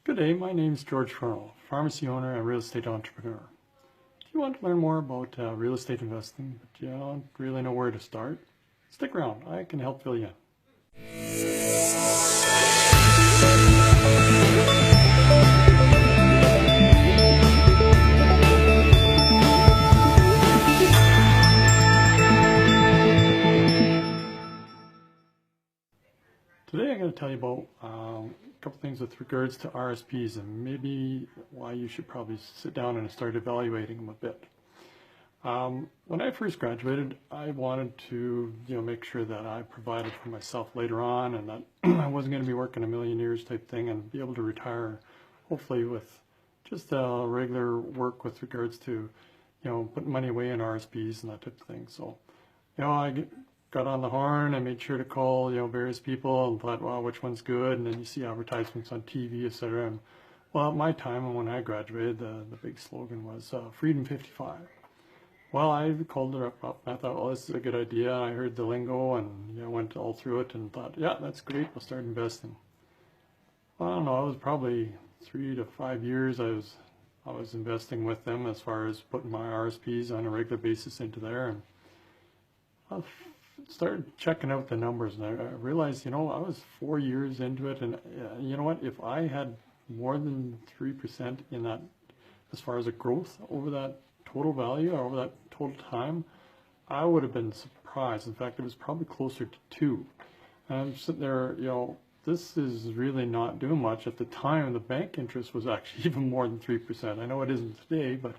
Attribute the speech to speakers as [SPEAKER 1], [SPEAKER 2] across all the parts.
[SPEAKER 1] Good day, my name is George Furneaux, pharmacy owner and real estate entrepreneur. Do you want to learn more about real estate investing, but you don't really know where to start? Stick around, I can help fill you in. Today I'm going to tell you about a couple things with regards to RSPs and maybe why you should probably sit down and start evaluating them a bit. When I first graduated, I wanted to make sure that I provided for myself later on and that I wasn't going to be working a million years type thing and be able to retire hopefully with just regular work with regards to putting money away in RSPs and that type of thing. So I got on the horn. I made sure to call, various people and thought, well, which one's good? And then you see advertisements on TV, etc. And well, at my time and when I graduated, the big slogan was Freedom 55. Well, I called it up. I thought, well, this is a good idea. I heard the lingo and went all through it and thought, yeah, that's great. We'll start investing. Well, I don't know. It was probably 3 to 5 years. I was investing with them as far as putting my RSPs on a regular basis into there, and I started checking out the numbers, and I realized, I was 4 years into it, and you know what? If I had more than 3% in that, as far as a growth over that total value or over that total time, I would have been surprised. In fact, it was probably closer to 2. And I'm sitting there, this is really not doing much. At the time, the bank interest was actually even more than 3%. I know it isn't today, but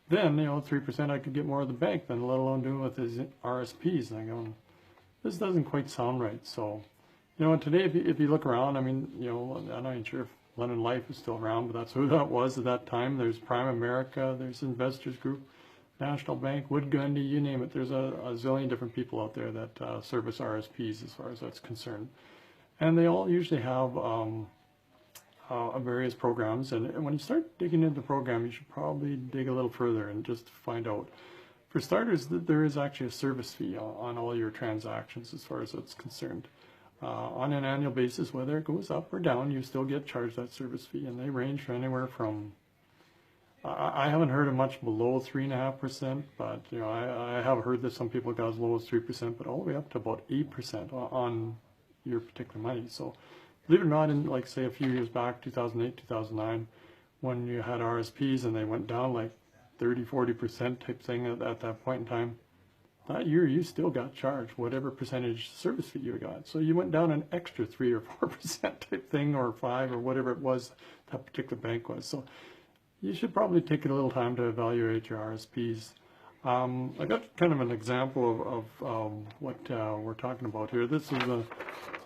[SPEAKER 1] then, 3% I could get more of the bank than let alone doing with his RSPs. And I go, this doesn't quite sound right. So, today, if you look around, I mean, I'm not even sure if London Life is still around, but that's who that was at that time. There's Prime America, there's Investors Group, National Bank, Wood Gundy, you name it. There's a zillion different people out there that service RSPs as far as that's concerned. And they all usually have various programs. And when you start digging into the program, you should probably dig a little further and just find out. For starters, there is actually a service fee on all your transactions as far as that's concerned. On an annual basis, whether it goes up or down, you still get charged that service fee, and they range from anywhere from, I haven't heard of much below 3.5%, but I have heard that some people got as low as 3%, but all the way up to about 8% on your particular money. So believe it or not, in like say a few years back, 2008, 2009, when you had RSPs and they went down like 30-40% type thing at that point in time, that year you still got charged whatever percentage service fee you got. So you went down an extra 3 or 4% type thing, or 5 or whatever it was that particular bank was. So you should probably take a little time to evaluate your RSPs. I got kind of an example of what we're talking about here. This is an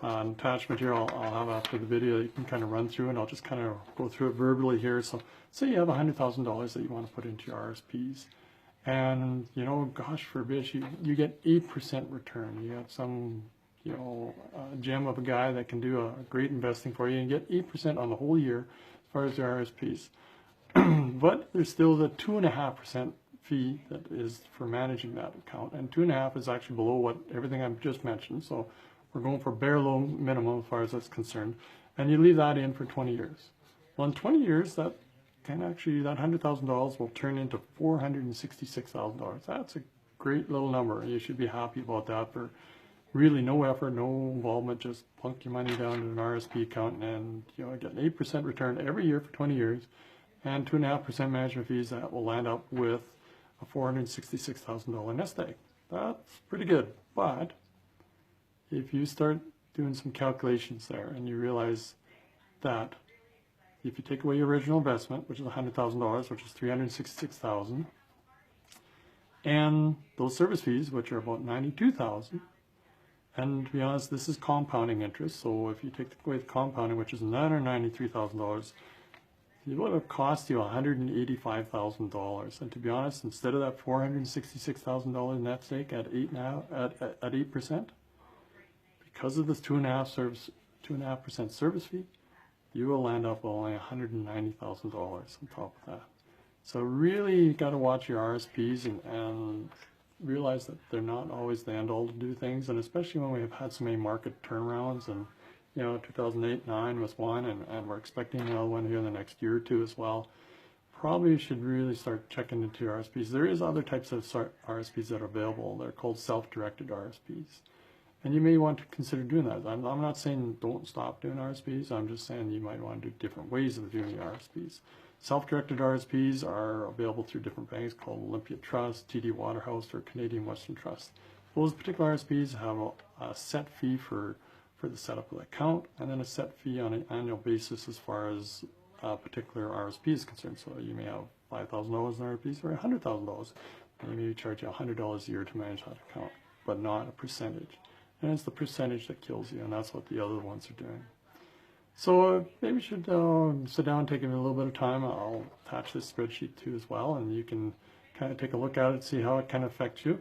[SPEAKER 1] attachment here I'll have after the video that you can kind of run through, and I'll just kind of go through it verbally here. So say you have $100,000 that you want to put into your RSPs. And, gosh forbid, you get 8% return. You have some, gem of a guy that can do a great investing for you and get 8% on the whole year as far as your RSPs. But there's still the 2.5% fee that is for managing that account. And 2.5 is actually below what everything I've just mentioned. So we're going for bare low minimum as far as that's concerned. And you leave that in for 20 years. Well, in 20 years, that $100,000 will turn into $466,000. That's a great little number. You should be happy about that for really no effort, no involvement. Just plunk your money down to an RSP account and get an 8% return every year for 20 years, and 2.5% management fees. That will land up with a $466,000 nest egg. That's pretty good. But if you start doing some calculations there and you realize that if you take away your original investment, which is $100,000, which is $366,000, and those service fees, which are about $92,000, and to be honest, this is compounding interest. So if you take away the compounding, which is another $93,000, it would have cost you $185,000. And to be honest, instead of that $466,000 net stake at 8%, because of this 2.5% service fee, you will land up with only $190,000 on top of that. So really, you got to watch your RSPs and realize that they're not always the end all to do things, and especially when we have had so many market turnarounds and 2008-9 was one, and we're expecting another one here in the next year or two as well. Probably you should really start checking into RSPs. There is other types of RSPs that are available. They're called self-directed RSPs. And you may want to consider doing that. I'm not saying don't stop doing RSPs. I'm just saying you might want to do different ways of doing RSPs. Self-directed RSPs are available through different banks called Olympia Trust, TD Waterhouse, or Canadian Western Trust. Those particular RSPs have a set fee for the setup of the account, and then a set fee on an annual basis as far as a particular RSP is concerned. So you may have $5,000 in RSPs or $100,000. They may charge you $100 a year to manage that account, but not a percentage. And it's the percentage that kills you, and that's what the other ones are doing. So maybe you should sit down and take a little bit of time. I'll attach this spreadsheet too as well, and you can kind of take a look at it, see how it kind of affects you.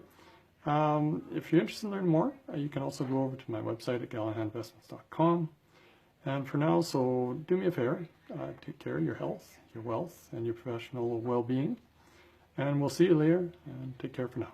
[SPEAKER 1] If you're interested in learning more, you can also go over to my website at gallahaninvestments.com. And for now, so do me a favor, take care of your health, your wealth, and your professional well-being. And we'll see you later, and take care for now.